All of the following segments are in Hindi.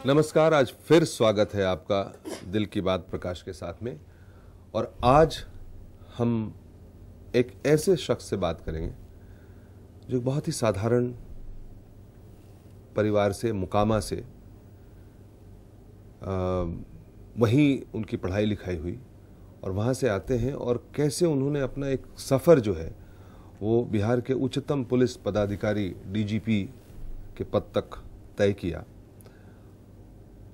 नमस्कार, आज फिर स्वागत है आपका दिल की बात प्रकाश के साथ में। और आज हम एक ऐसे शख्स से बात करेंगे जो बहुत ही साधारण परिवार से, मुकामा से वहीं उनकी पढ़ाई लिखाई हुई और वहाँ से आते हैं और कैसे उन्होंने अपना एक सफ़र जो है वो बिहार के उच्चतम पुलिस पदाधिकारी डीजीपी के पद तक तय किया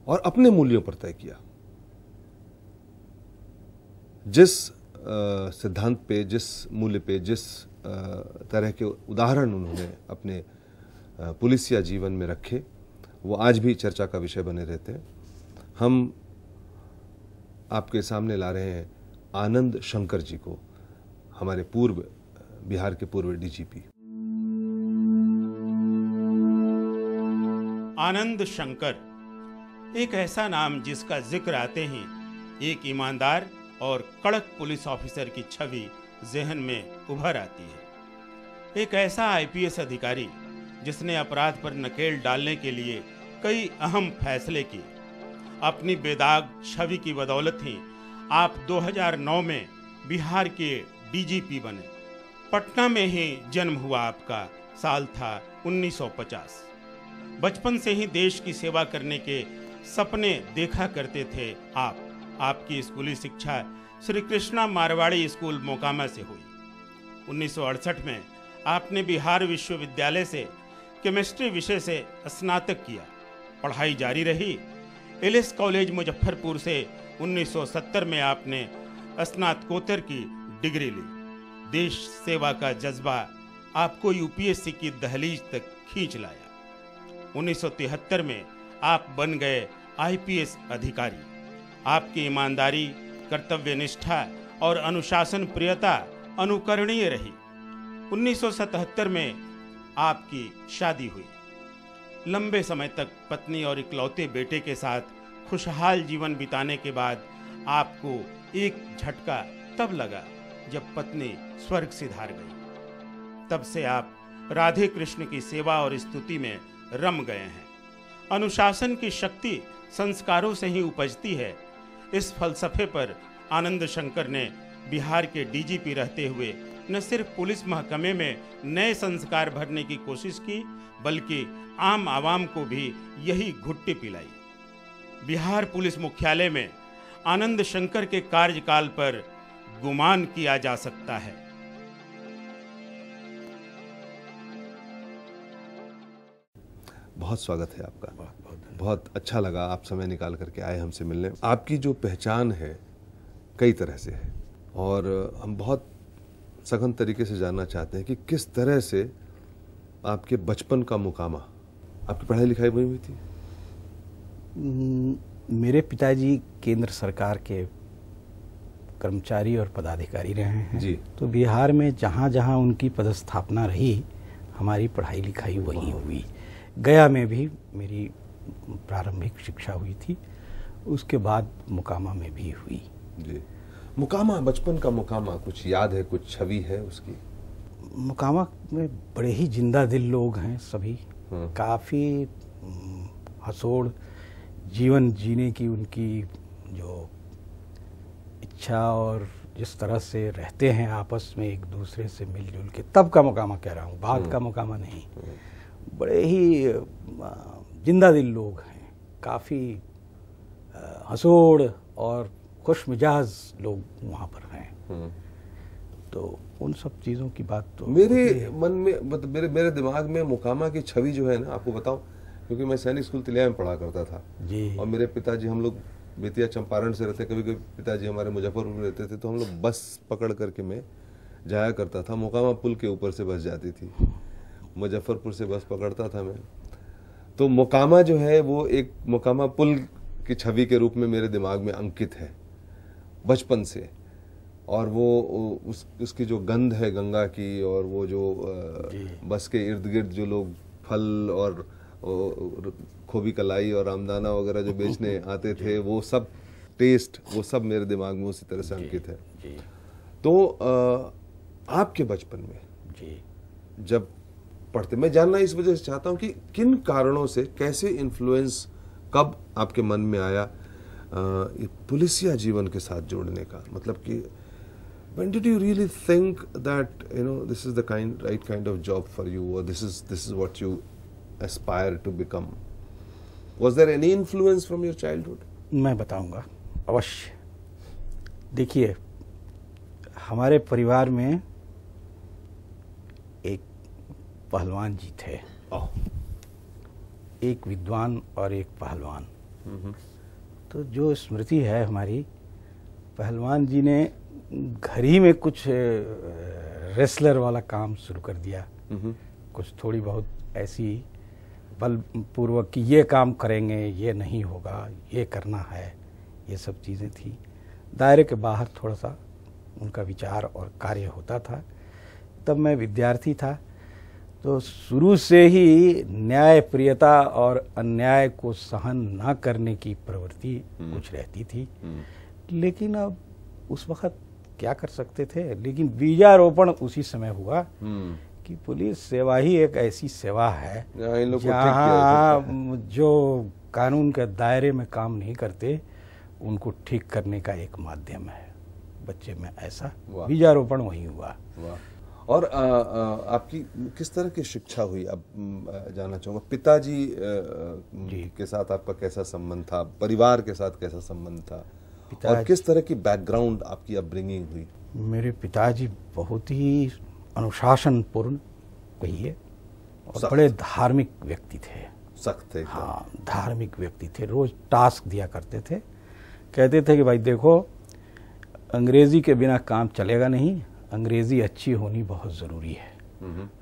और अपने मूल्यों पर तय किया। जिस सिद्धांत पे, जिस मूल्य पे, जिस तरह के उदाहरण उन्होंने अपने पुलिसिया जीवन में रखे, वो आज भी चर्चा का विषय बने रहते हैं। हम आपके सामने ला रहे हैं आनंद शंकर जी को, हमारे बिहार के पूर्व डीजीपी। आनंद शंकर एक ऐसा नाम जिसका जिक्र आते ही एक ईमानदार और कड़क पुलिस ऑफिसर की छवि ज़हन में उभर आती है। एक ऐसा आईपीएस अधिकारी जिसने अपराध पर नकेल डालने के लिए कई अहम फैसले किए। अपनी बेदाग छवि की बदौलत ही आप 2009 में बिहार के डीजीपी बने। पटना में ही जन्म हुआ आपका, साल था 1950। बचपन से ही देश की सेवा करने के सपने देखा करते थे आप। आपकी स्कूली शिक्षा श्री कृष्णा मारवाड़ी स्कूल मोकामा से हुई। 1968 में आपने बिहार विश्वविद्यालय से केमिस्ट्री विषय से स्नातक किया। पढ़ाई जारी रही। एलिस कॉलेज मुजफ्फरपुर से 1970 में आपने स्नातकोत्तर की डिग्री ली। देश सेवा का जज्बा आपको यूपीएससी की दहलीज तक खींच लाया। 1973 में आप बन गए आईपीएस अधिकारी। आपकी ईमानदारी, कर्तव्यनिष्ठा और अनुशासन प्रियता अनुकरणीय रही। 1977 में आपकी शादी हुई। लंबे समय तक पत्नी और इकलौते बेटे के साथ खुशहाल जीवन बिताने के बाद आपको एक झटका तब लगा जब पत्नी स्वर्ग सिधार गई। तब से आप राधे कृष्ण की सेवा और स्तुति में रम गए हैं। अनुशासन की शक्ति संस्कारों से ही उपजती है। इस फलसफे पर आनंद शंकर ने बिहार के डीजीपी रहते हुए न सिर्फ पुलिस महकमे में नए संस्कार भरने की कोशिश की, बल्कि आम आवाम को भी यही घुट्टी पिलाई। बिहार पुलिस मुख्यालय में आनंद शंकर के कार्यकाल पर गुमान किया जा सकता है। बहुत स्वागत है आपका। बहुत अच्छा लगा आप समय निकाल करके आए हमसे मिलने। आपकी जो पहचान है कई तरह से है और हम बहुत सघन तरीके से जानना चाहते हैं कि किस तरह से आपके बचपन का मुकामा, आपकी पढ़ाई लिखाई वहीं हुई थी? मेरे पिताजी केंद्र सरकार के कर्मचारी और पदाधिकारी रहे हैं जी। तो बिहार में जहाँ जहाँ उनकी पदस्थापना रही, हमारी पढ़ाई लिखाई वहीं हुई। गया में भी मेरी प्रारंभिक शिक्षा हुई थी, उसके बाद मुकामा में भी हुई। जी। मुकामा, बचपन का मुकामा कुछ याद है, कुछ छवि है उसकी? मुकामा में बड़े ही जिंदा दिल लोग हैं सभी। काफ़ी हंसोड़ जीवन जीने की उनकी जो इच्छा और जिस तरह से रहते हैं आपस में एक दूसरे से मिलजुल के, तब का मुकामा कह रहा हूँ, बाद का मुकामा नहीं। बड़े ही जिंदा दिल लोग हैं, काफ़ी हंसोड़ और खुश मिजाज लोग वहाँ पर हैं। तो उन सब चीज़ों की बात तो मेरे मन में, मतलब मेरे दिमाग में मुकामा की छवि जो है ना, आपको बताऊं, क्योंकि मैं सैनिक स्कूल तिलिया में पढ़ा करता था जी। और मेरे पिताजी, हम लोग बेतिया चंपारण से रहते, कभी कभी पिताजी हमारे मुजफ्फरपुर में रहते थे, तो हम लोग बस पकड़ करके मैं जाया करता था। मुकामा पुल के ऊपर से बस जाती थी, मुजफ्फरपुर से बस पकड़ता था मैं। तो मुकामा जो है वो एक मुकामा पुल की छवि के रूप में मेरे दिमाग में अंकित है बचपन से। और वो उसकी जो गंध है गंगा की, और वो जो बस के इर्द गिर्द जो लोग फल और खोबी कलाई और रामदाना वगैरह जो बेचने आते थे, वो सब टेस्ट, वो सब मेरे दिमाग में उसी तरह से अंकित है। तो आपके बचपन में जब पढ़ते, मैं जानना इस वजह से चाहता हूं कि किन कारणों से, कैसे इन्फ्लुएंस कब आपके मन में आया ये पुलिसिया जीवन के साथ जोड़ने का? मतलब कि when did you really think that this is the right kind of job for you, or this is what you aspire to become? Was there any influence from your childhood? मैं बताऊंगा अवश्य। देखिए, हमारे परिवार में एक पहलवान जी थे, एक विद्वान और एक पहलवान। तो जो स्मृति है हमारी, पहलवान जी ने घर ही में कुछ रेसलर वाला काम शुरू कर दिया, कुछ थोड़ी बहुत ऐसी बलपूर्वक कि ये काम करेंगे, ये नहीं होगा, ये करना है, ये सब चीज़ें थी। दायरे के बाहर थोड़ा सा उनका विचार और कार्य होता था। तब मैं विद्यार्थी था, तो शुरू से ही न्याय प्रियता और अन्याय को सहन न करने की प्रवृत्ति कुछ रहती थी। लेकिन अब उस वक्त क्या कर सकते थे। लेकिन बीजारोपण उसी समय हुआ कि पुलिस सेवा ही एक ऐसी सेवा है जहाँ जो कानून के दायरे में काम नहीं करते उनको ठीक करने का एक माध्यम है। बच्चे में ऐसा बीजारोपण वही हुआ। और आपकी किस तरह की शिक्षा हुई? अब जानना चाहूँगा, पिताजी के साथ आपका कैसा संबंध था, परिवार के साथ कैसा संबंध था, और किस तरह की बैकग्राउंड आपकी अपब्रिंगिंग हुई? मेरे पिताजी बहुत ही अनुशासनपूर्ण कहिए और बड़े धार्मिक व्यक्ति थे। सख्त थे? हाँ, धार्मिक व्यक्ति थे। रोज टास्क दिया करते थे, कहते थे कि भाई देखो, अंग्रेजी के बिना काम चलेगा नहीं, अंग्रेजी अच्छी होनी बहुत ज़रूरी है।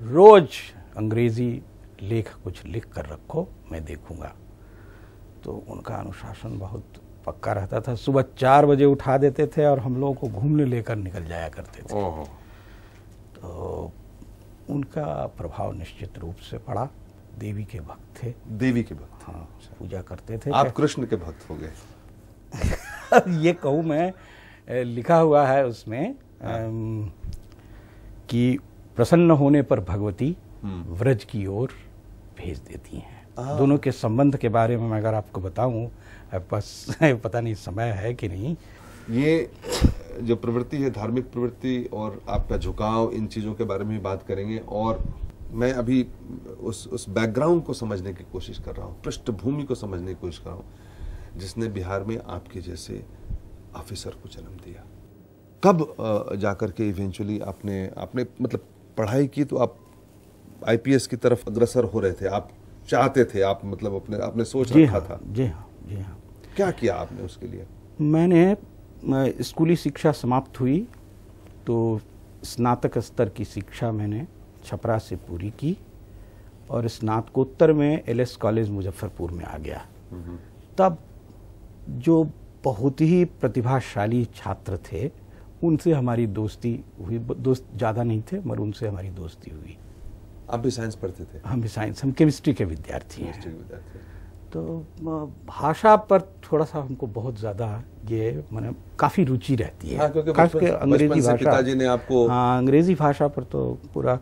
रोज अंग्रेजी लेख कुछ लिख कर रखो, मैं देखूंगा। तो उनका अनुशासन बहुत पक्का रहता था। सुबह 4 बजे उठा देते थे और हम लोगों को घूमने लेकर निकल जाया करते थे। तो उनका प्रभाव निश्चित रूप से पड़ा। देवी के भक्त थे। देवी के भक्त? हाँ, पूजा करते थे। आप कृष्ण के भक्त हो गए? ये कहूँ मैं, लिखा हुआ है उसमें कि प्रसन्न होने पर भगवती व्रज की ओर भेज देती हैं। दोनों के संबंध के बारे में मैं अगर आपको बताऊं, बस पता नहीं समय है कि नहीं। ये जो प्रवृत्ति है, धार्मिक प्रवृत्ति और आपका झुकाव, इन चीज़ों के बारे में भी बात करेंगे। और मैं अभी उस बैकग्राउंड को समझने की कोशिश कर रहा हूँ, पृष्ठभूमि को समझने की कोशिश कर रहा हूँ, जिसने बिहार में आपके जैसे ऑफिसर को जन्म दिया। कब जाकर के इवेंचुअली आपने मतलब पढ़ाई की तो आप आईपीएस की तरफ अग्रसर हो रहे थे, आप चाहते थे, आप मतलब आपने सोच रखा था? जी हाँ, जी हाँ। क्या किया आपने उसके लिए? मैंने स्कूली शिक्षा समाप्त हुई तो स्नातक स्तर की शिक्षा मैंने छपरा से पूरी की और स्नातकोत्तर में एलएस कॉलेज मुजफ्फरपुर में आ गया। तब जो बहुत ही प्रतिभाशाली छात्र थे उनसे हमारी दोस्ती हुई। दोस्त ज़्यादा नहीं थे मगर उनसे हमारी दोस्ती हुई। आप भी साइंस पढ़ते थे? हम भी साइंस, हम केमिस्ट्री के विद्यार्थी हैं। तो भाषा पर थोड़ा सा हमको बहुत ज़्यादा ये मैंने काफ़ी रुचि रहती है। हाँ, क्योंकि अंग्रेजी भाषा पिताजी ने आपको। हाँ, अंग्रेजी भाषा पर तो पूरा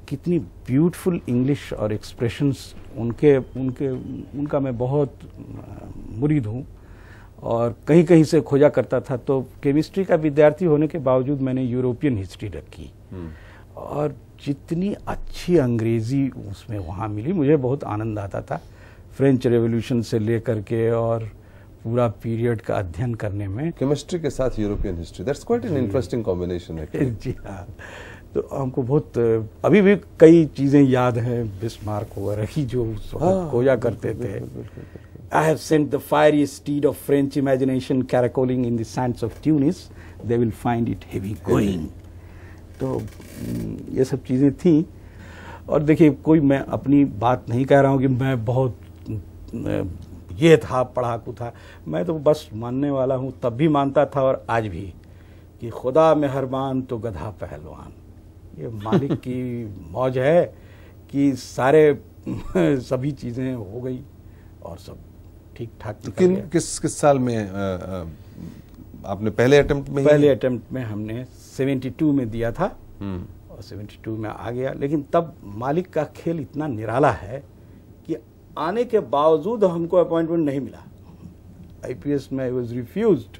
कितनी ब्यूटीफुल इंग्लिश और एक्सप्रेशंस उनका मैं बहुत मुरीद हूँ और कहीं कहीं से खोजा करता था। तो केमिस्ट्री का विद्यार्थी होने के बावजूद मैंने यूरोपियन हिस्ट्री रखी और जितनी अच्छी अंग्रेजी उसमें वहाँ मिली, मुझे बहुत आनंद आता था। फ्रेंच रेवोल्यूशन से लेकर के और पूरा पीरियड का अध्ययन करने में। केमिस्ट्री के साथ European history, that's quite an interesting combination है। जी हाँ, तो हमको बहुत अभी भी कई चीज़ें याद हैं बिस्मार्क वगैरह की जो उस वक्त खोजा करते थे। I have sent the fiery steed of French imagination caracoling in the sands of Tunis. They will find it heavy going. तो ये सब चीज़ें थी। और देखिए, कोई मैं अपनी बात नहीं कह रहा हूँ कि मैं बहुत ये था, पढ़ाकू था। मैं तो बस मानने वाला हूँ, तब भी मानता था और आज भी, कि खुदा मेहरबान तो गधा पहलवान। ये मालिक की मौज है कि सारे सभी चीज़ें हो गई और सब ठीक ठाक। किस साल में आपने पहले अटेम्प्ट में? पहले अटेम्प्ट में हमने 72 में दिया था और 72 में आ गया। लेकिन तब मालिक का खेल इतना निराला है कि आने के बावजूद हमको अपॉइंटमेंट नहीं मिला। आईपीएस में I was refused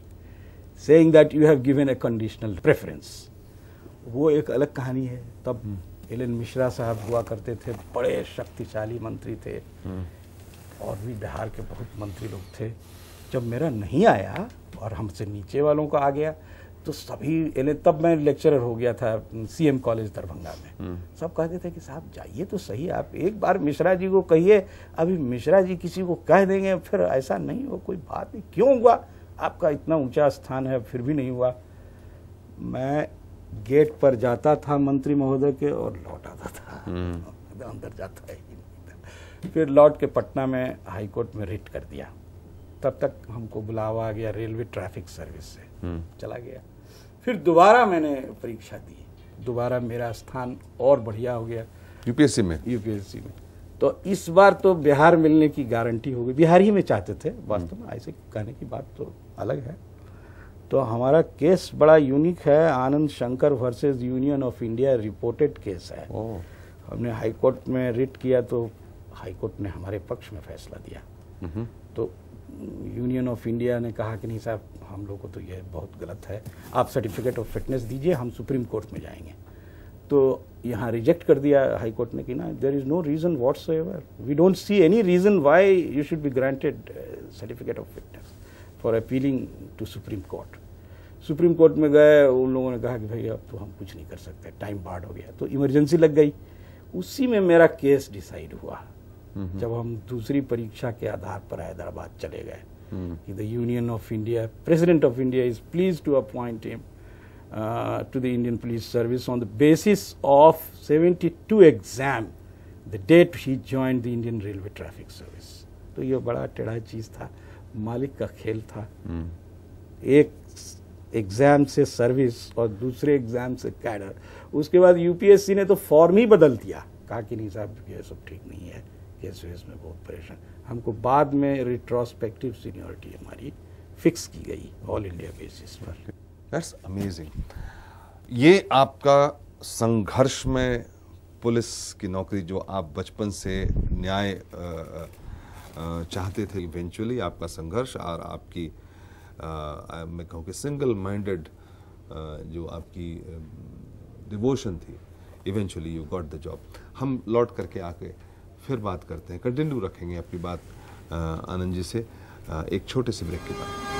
saying that you have given A conditional preference. वो एक अलग कहानी है। तब एल.एन. मिश्रा साहब हुआ करते थे, बड़े शक्तिशाली मंत्री थे, और भी बिहार के बहुत मंत्री लोग थे। जब मेरा नहीं आया और हमसे नीचे वालों का आ गया तो सभी, तब मैं लेक्चरर हो गया था सीएम कॉलेज दरभंगा में, सब कहते थे कि साहब जाइए तो सही, आप एक बार मिश्रा जी को कहिए। अभी मिश्रा जी किसी को कह देंगे फिर ऐसा नहीं हो, कोई बात नहीं, क्यों हुआ, आपका इतना ऊंचा स्थान है फिर भी नहीं हुआ। मैं गेट पर जाता था मंत्री महोदय के और लौट आता था, अंदर जाता ही नहीं था। फिर लौट के पटना में हाई कोर्ट में रिट कर दिया। तब तक हमको बुलावा आ गया रेलवे ट्रैफिक सर्विस से, चला गया। फिर दोबारा मैंने परीक्षा दी, दोबारा मेरा स्थान और बढ़िया हो गया यूपीएससी में। तो इस बार तो बिहार मिलने की गारंटी हो गई। बिहार ही में चाहते थे वास्तव में, ऐसे कहने की बात तो अलग है। तो हमारा केस बड़ा यूनिक है, Anand Shankar versus union of India reported case है। हमने हाई कोर्ट में रिट किया तो हाई कोर्ट ने हमारे पक्ष में फैसला दिया। तो यूनियन ऑफ इंडिया ने कहा कि नहीं साहब, हम लोग को तो यह बहुत गलत है, आप सर्टिफिकेट ऑफ फिटनेस दीजिए, हम सुप्रीम कोर्ट में जाएंगे। तो यहाँ रिजेक्ट कर दिया हाई कोर्ट ने कि ना, there is no reason whatsoever, we don't see any reason why you should be granted certificate of fitness for appealing to supreme court. Supreme court में गए, उन लोगों ने कहा कि भाई अब तो हम कुछ नहीं कर सकते, टाइम बार्ड हो गया, तो इमरजेंसी लग गई। उसी में मेरा केस डिसाइड हुआ जब हम दूसरी परीक्षा के आधार पर हैदराबाद चले गए कि the union of India, president of India is please to appoint him to the Indian police service on the basis of 72 exam the date he joined the Indian railway traffic service. तो ये बड़ा टेढ़ा चीज था, मालिक का खेल था। एक एग्जाम से सर्विस और दूसरे एग्जाम से कैडर। उसके बाद यूपीएससी ने तो फॉर्म ही बदल दिया, कहा कि नहीं साहब ये सब ठीक नहीं है, केस वेस में बहुत परेशान। हमको बाद में रिट्रोस्पेक्टिव सीनियरिटी हमारी फिक्स की गई ऑल इंडिया बेसिस पर। That's amazing. ये आपका संघर्ष में पुलिस की नौकरी, जो आप बचपन से न्याय चाहते थे, इवेंचुअली आपका संघर्ष और आपकी मैं कहूँ कि सिंगल माइंडेड जो आपकी डिवोशन थी, eventually you got the job. हम लौट करके आके फिर बात करते हैं, कंटिन्यू रखेंगे अपनी बात आनंद जी से एक छोटे से ब्रेक के बाद।